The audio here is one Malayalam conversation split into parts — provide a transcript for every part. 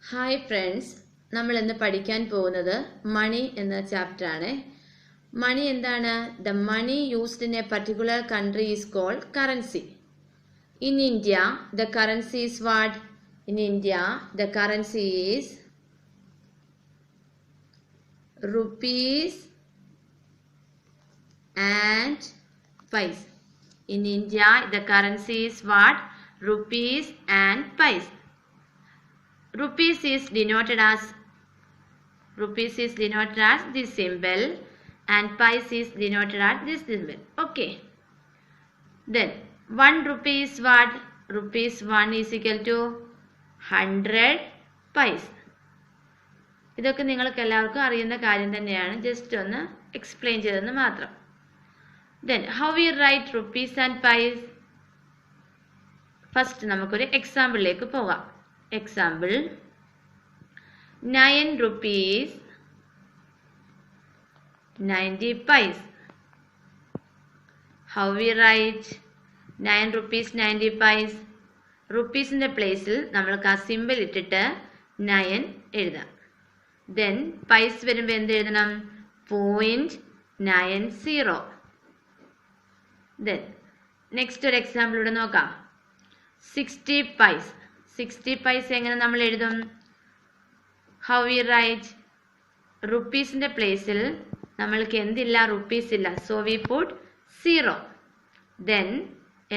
ഹായ് ഫ്രണ്ട്സ്, നമ്മൾ ഇന്ന് പഠിക്കാൻ പോകുന്നത് മണി എന്ന ചാപ്റ്റർ ആണ്. മണി എന്താണ്? The money used in a particular country is called currency. In India the currency is what? In India the currency is rupees and pice. In India the currency is what? Rupees and pice. Rupees is denoted as this symbol and pice is denoted as this symbol. Okay. Then 1 rupee is what? Rupees 1 is equal to 100 pice. ഇതൊക്കെ നിങ്ങൾക്ക് എല്ലാവർക്കും അറിയുന്ന കാര്യം തന്നെയാണ്. ജസ്റ്റ് ഒന്ന് എക്സ്പ്ലെയിൻ ചെയ്തെന്ന് മാത്രം. Then how we write rupees and pice? First നമുക്കൊരു എക്സാമ്പിളിലേക്ക് പോകാം. Example 9 rupees 90 pice. How we write 9 rupees 90 pice? റുപ്പീസിൻ്റെ പ്ലേസിൽ നമ്മൾക്ക് ആ സിമ്പിൾ ഇട്ടിട്ട് 9 എഴുതാം. Then പൈസ വരുമ്പോൾ എന്ത് എഴുതണം? 0.90. Then നെക്സ്റ്റ് ഒരു എക്സാമ്പിൾ ഇവിടെ നോക്കാം. 60 പൈസ. 60 പൈസ എങ്ങനെ നമ്മൾ എഴുതും? How we write? റുപ്പീസിൻ്റെ പ്ലേസിൽ നമ്മൾക്ക് എന്തില്ല? റുപ്പീസ് ഇല്ല. So we put 0. ദെൻ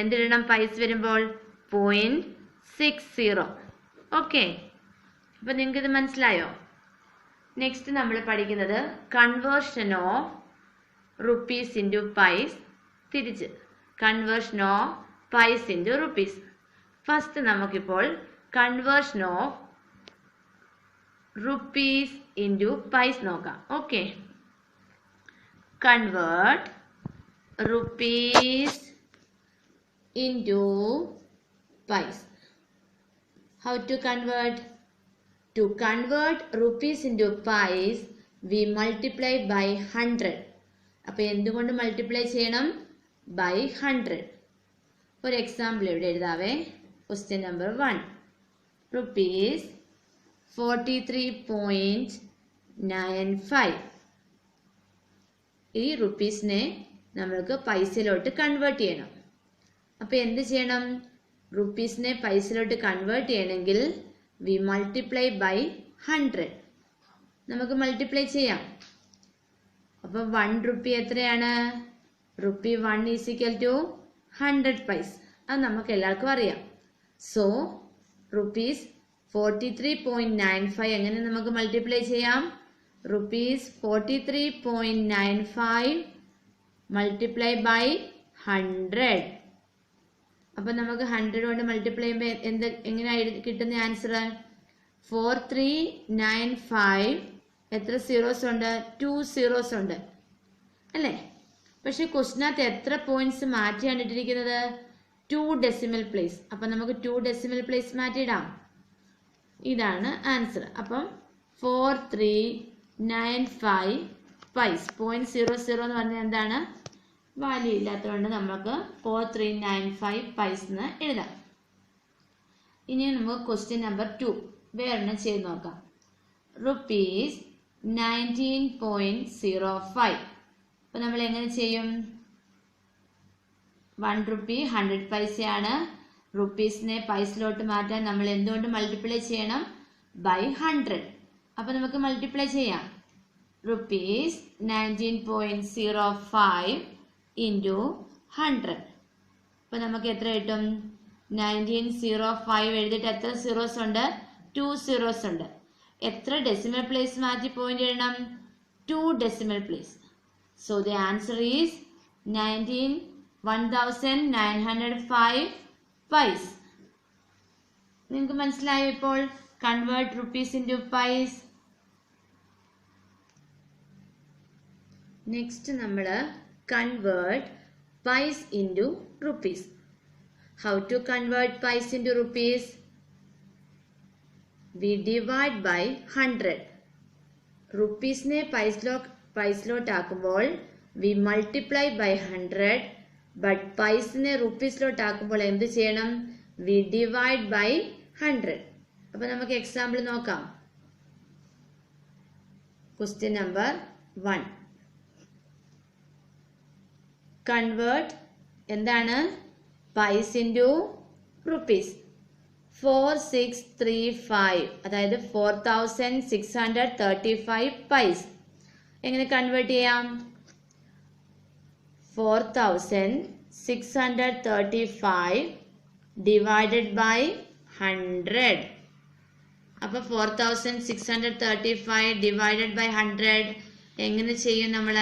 എന്തിടണം പൈസ വരുമ്പോൾ? 0.60. ഓക്കെ, അപ്പോൾ നിങ്ങൾക്ക് ഇത് മനസ്സിലായോ? നെക്സ്റ്റ് നമ്മൾ പഠിക്കുന്നത് conversion of rupees into paise. തിരിച്ച് conversion of paise into rupees. First നമുക്കിപ്പോൾ conversion of rupees into paise നോക്കാം. Okay, convert rupees into paise. How to convert? To convert rupees into pice, we multiply by 100. അപ്പോൾ എന്തുകൊണ്ട് മൾട്ടിപ്ലൈ ചെയ്യണം? ബൈ 100. ഒരു എക്സാമ്പിൾ ഇവിടെ എഴുതാവേ. Question number 1. റുപ്പീസ് 43.95. ഈ റുപ്പീസിനെ നമ്മൾക്ക് പൈസയിലോട്ട് കൺവേർട്ട് ചെയ്യണം. അപ്പോൾ എന്ത് ചെയ്യണം? റുപ്പീസിനെ പൈസയിലോട്ട് കൺവേർട്ട് ചെയ്യണമെങ്കിൽ we multiply by 100. നമുക്ക് മൾട്ടിപ്ലൈ ചെയ്യാം. അപ്പോൾ 1 റുപ്പി എത്രയാണ്? റുപ്പി 1 ഈസ് ഈക്വൽ ടു 100 പൈസ. അത് നമുക്ക് എല്ലാവർക്കും അറിയാം. സോ റുപ്പീസ് 43.95 എങ്ങനെ നമുക്ക് മൾട്ടിപ്ലൈ ചെയ്യാം? Rupees 43.95 multiply by 100. അപ്പം നമുക്ക് 100 കൊണ്ട് മൾട്ടിപ്ലൈ ചെയ്യുമ്പോൾ എങ്ങനെയാണ് കിട്ടുന്ന ആൻസർ? 4395. എത്ര സീറോസ് ഉണ്ട്? 2 സീറോസ് ഉണ്ട് അല്ലേ? പക്ഷെ ക്വസ്റ്റിനകത്ത് എത്ര പോയിന്റ്സ് മാറ്റിയാണ് ഇട്ടിരിക്കുന്നത്? 2 ഡെസിമൽ പ്ലേസ്. അപ്പം നമുക്ക് 2 ഡെസിമൽ പ്ലേസ് മാറ്റിയിടാം. ഇതാണ് ആൻസർ. അപ്പം 4395 പൈസ്. 0.00 എന്ന് പറഞ്ഞാൽ എന്താണ്? വാല്യൂ ഇല്ലാത്തതുകൊണ്ട് നമുക്ക് 4395 പൈസ എന്ന് എഴുതാം. ഇനി നമുക്ക് ക്വസ്റ്റ്യൻ നമ്പർ 2 വേറെണ്ണം ചെയ്ത് നോക്കാം. റുപ്പീസ് 19.05. അപ്പോൾ നമ്മൾ എങ്ങനെ ചെയ്യും? 1 റുപ്പി 100 പൈസയാണ്. റുപ്പീസിനെ പൈസയിലോട്ട് മാറ്റാൻ നമ്മൾ എന്തുകൊണ്ട് മൾട്ടിപ്ലൈ ചെയ്യണം? ബൈ 100. അപ്പോൾ നമുക്ക് മൾട്ടിപ്ലൈ ചെയ്യാം. Rupees 19.05 into 100. അപ്പോൾ നമുക്ക് എത്ര കിട്ടും? 1905 എഴുതിയിട്ട് എത്ര സീറോസ് ഉണ്ട്? 2 സീറോസ് ഉണ്ട്. എത്ര ഡെസിമൽ പ്ലേസ് മാറ്റി പോയിന്റ് എഴുതണം? 2 decimal place. So the answer is 1905 paise. നിങ്ങൾക്ക് മനസ്സിലായോ ഇപ്പോൾ? Convert rupees into paise. Next നമ്മൾ convert pice into rupees. How to convert pice into rupees? We divide by 100. റുപ്പീസിനെ പൈസയിലോട്ട് ആക്കുമ്പോൾ we multiply by 100. ബട്ട് പൈസിനെ റുപ്പീസിലോട്ട് ആക്കുമ്പോൾ എന്ത് ചെയ്യണം? we divide by 100. അപ്പോൾ നമുക്ക് എക്സാമ്പിൾ നോക്കാം. Question number 1. കൺവേർട്ട് എന്താണ്? പൈസ് ഇൻറ്റു റുപ്പീസ്. 4635 അതായത് 4635 പൈസ്. എങ്ങനെ കൺവേർട്ട് ചെയ്യാം? 4635 ഡിവൈഡഡ് ബൈ 100. അപ്പോൾ 4635 ഡിവൈഡഡ് ബൈ 100 എങ്ങനെ ചെയ്യും നമ്മൾ?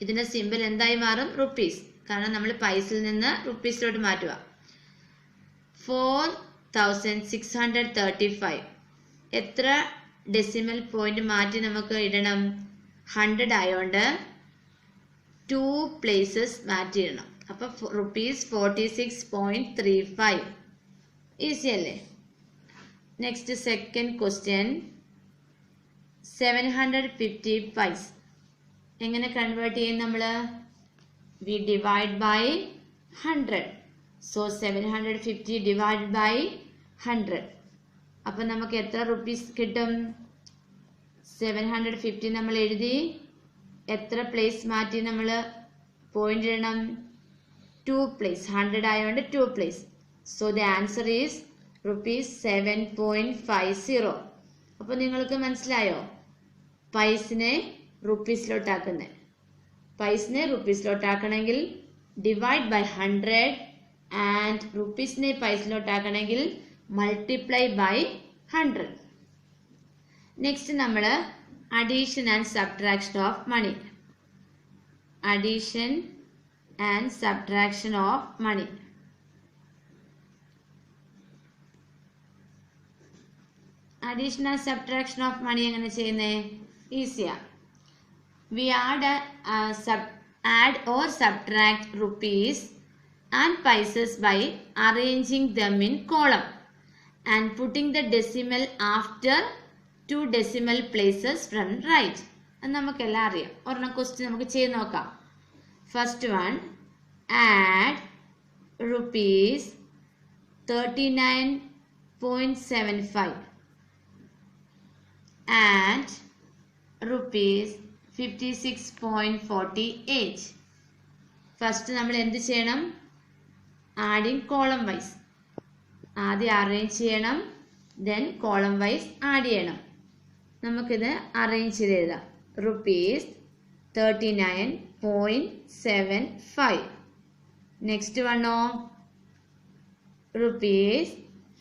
ഇതിൻ്റെ സിമ്പിൾ എന്തായി മാറും? റുപ്പീസ്. കാരണം നമ്മൾ പൈസയിൽ നിന്ന് റുപ്പീസിലോട്ട് മാറ്റുക. 4635 എത്ര ഡെസിമൽ പോയിന്റ് മാറ്റി നമുക്ക് ഇടണം? 100 ആയതുകൊണ്ട് 2 പ്ലേസസ് മാറ്റി ഇടണം. അപ്പോൾ റുപ്പീസ് 46.35. ഈസി അല്ലേ? Next second question. 750 പൈസ് എങ്ങനെ കൺവേർട്ട് ചെയ്യും നമ്മൾ? We divide by 100. So 750 divide by 100. അപ്പം നമുക്ക് എത്ര റുപ്പീസ് കിട്ടും? 750 നമ്മൾ എഴുതി. എത്ര പ്ലേസ് മാറ്റി നമ്മൾ പോയിന്റ് ഇടണം? 2 പ്ലേസ്. 100 ആയതുകൊണ്ട് 2 place. So the answer is rupees 7.50. അപ്പോൾ നിങ്ങൾക്ക് മനസ്സിലായോ? പൈസിനെ റുപ്പീസിലോട്ടാക്കുന്നത്. പൈസിനെ റുപ്പീസിലോട്ടാക്കണമെങ്കിൽ ഡിവൈഡ് ബൈ 100 ആൻഡ് റുപ്പീസിനെ പൈസയിലോട്ടാക്കണമെങ്കിൽ മൾട്ടിപ്ലൈ ബൈ 100. നെക്സ്റ്റ് നമ്മൾ addition and subtraction of money. Addition and subtraction of money. Addition and subtraction of money എങ്ങനെ ചെയ്യുന്നേ? ഈസിയാ. We add or subtract rupees and pieces by arranging them in column and putting the decimal after 2 decimal places from right. അത് നമുക്കെല്ലാം അറിയാം. ഒരെണ്ണം ക്വസ്റ്റ്യൻ നമുക്ക് ചെയ്ത് നോക്കാം. First one, add rupees 39.75 and rupees 56.48. First നമ്മൾ എന്ത് ചെയ്യണം? Adding column wise. ആദ്യം അറേഞ്ച് ചെയ്യണം, ദെൻ കോളം വൈസ് ആഡ് ചെയ്യണം. നമുക്കിത് അറേഞ്ച് ചെയ്ത് എഴുതാം. റുപ്പീസ് 39.75. നെക്സ്റ്റ് വണ്ണോ? റുപ്പീസ്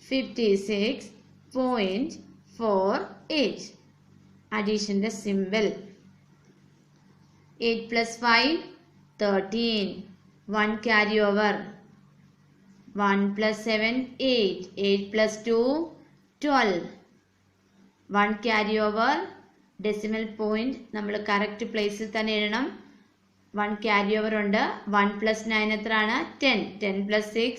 56.48. അഡീഷൻ്റെ simple. 8 plus 5, 13. 1 carry over. 1 plus 7, 8. 8 plus 2, 12. 1 carry over. Decimal point നമ്മൾ കറക്റ്റ് പ്ലേസിൽ തന്നെ എഴുതണം. 1 carry over ഉണ്ട്. 1 plus 9 എത്രയാണ്? 10. 10 plus 6,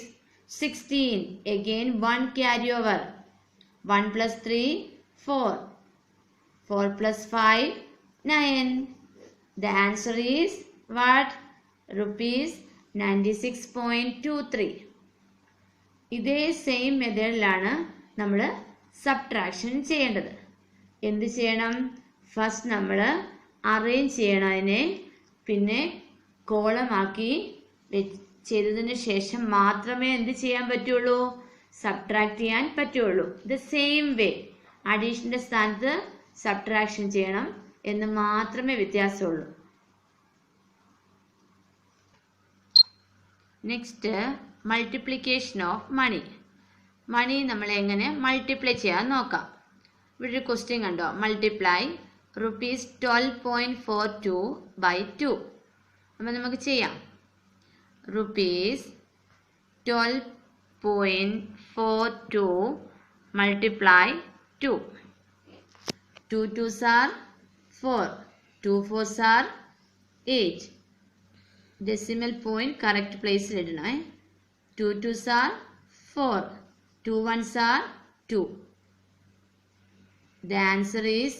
16. Again 1 carry over. 1 plus 3, 4. 4 plus 5, 9. The answer is what? Rupees 96.23. ഇതേ സെയിം മെത്തേഡിലാണ് നമ്മൾ സബ്ട്രാക്ഷൻ ചെയ്യേണ്ടത്. എന്ത് ചെയ്യണം? ഫസ്റ്റ് നമ്മൾ അറേഞ്ച് ചെയ്യണം അതിനെ, പിന്നെ കോളമാക്കി ചെയ്തതിന് ശേഷം മാത്രമേ എന്ത് ചെയ്യാൻ പറ്റുള്ളൂ? സബ്ട്രാക്ട് ചെയ്യാൻ പറ്റുള്ളൂ. ദ സെയിം വേ അഡീഷൻ്റെ സ്ഥാനത്ത് സബ്ട്രാക്ഷൻ ചെയ്യണം എന്ന് മാത്രമേ വ്യത്യാസമുള്ളൂ. Next, multiplication of money. Money നമ്മൾ എങ്ങനെ മൾട്ടിപ്ലൈ ചെയ്യാൻ നോക്കാം. ഇവിടെ ഒരു ക്വസ്റ്റ്യൻ കണ്ടോ? Multiply rupees 12.42 by 2. അപ്പം നമുക്ക് ചെയ്യാം. Rupees 12.42 multiply 2. 2 2s are 4. 2 4s are 8. Decimal point correct place ഇടണേ. 2 2s are 4. 2 1s are 2. The answer is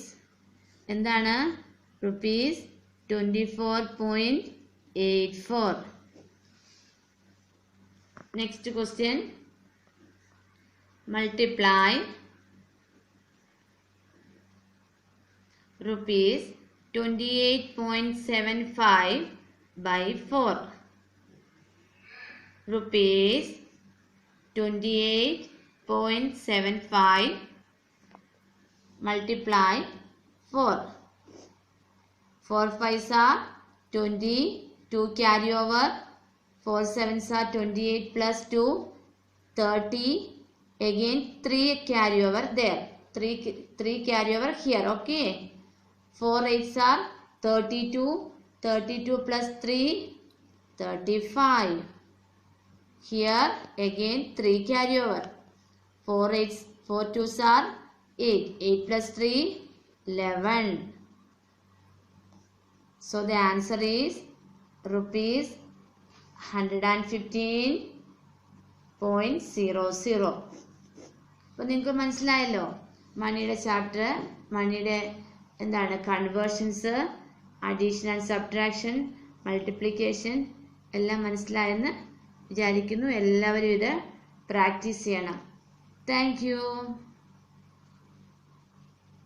എന്താണ്? rupees 24.84. Next question. Multiply rupees 28.75 by 4. Rupees 28.75 multiply 4. 4 5s are 20, 2 carry over, 4 7s are 28 plus 2, 30, again 3 carry over there, 3 carry over here, okay. 4 8s are 32, 32 plus 3, 35. Here again 3 carry over, 4 8s, 4 2s are 8, 8 plus 3, 11. So the answer is rupees 115.00. അപ്പോൾ നിങ്ങൾക്ക് മനസ്സിലായല്ലോ മണിയുടെ ചാപ്റ്റർ, മണിയുടെ എന്താണ് conversions, addition and subtraction, multiplication എല്ലാം മനസ്സിലായെന്ന് വിചാരിക്കുന്നു. എല്ലാവരും ഇത് പ്രാക്ടീസ് ചെയ്യണം. Thank U.